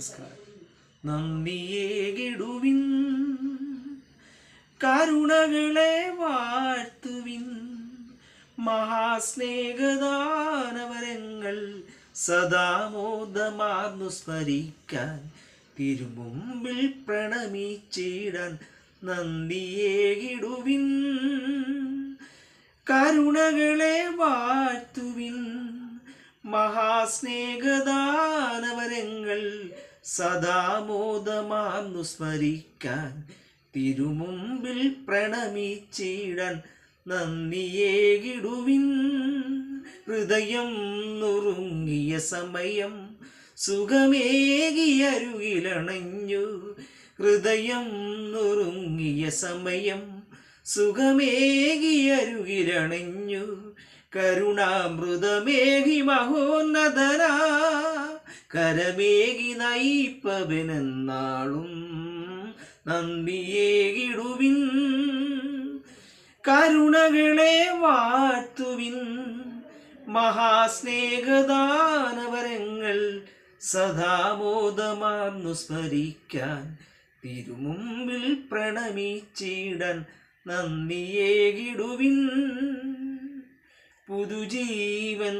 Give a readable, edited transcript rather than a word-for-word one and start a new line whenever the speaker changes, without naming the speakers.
നമസ്കാരം. നന്ദിയേകിടുവിൻ, കരുണകളെ വാഴ്ത്തുവിൻ, മഹാസ്നേഹദാനവരങ്ങൾ സദാമോദമാർന്നു സ്മരിക്കാൻ, തിരുമുമ്പിൽ പ്രണമിച്ചിടാൻ നന്ദിയേകിടുവിൻ, കരുണകളെ വാഴ്ത്തുവിൻ, മഹാസ്നേഹദാനവരങ്ങൾ സദാമോദമാർന്നു സ്മരിക്കാൻ, തിരുമുമ്പിൽ പ്രണമിച്ചിടാൻ നന്ദിയേകിടുവിൻ. ഹൃദയം നുറുങ്ങിയ സമയം സുഖമേകിയരുകിലണഞ്ഞു, ഹൃദയം നുറുങ്ങിയ സമയം സുഖമേകിയരുകിലണഞ്ഞു, കരുണാമൃതമേകി മഹോന്നതന കരമേകി നയിപ്പവനെന്നാളും നന്ദിയേകിടുവിൻ, കരുണകളെ വാഴ്ത്തുവിൻ, മഹാസ്നേഹദാനവരങ്ങൾ സദാമോദമാർന്നു സ്മരിക്കാൻ, തിരുമുമ്പിൽ പ്രണമിച്ചിടാൻ നന്ദിയേകിടുവിൻ. പുതുജീവൻ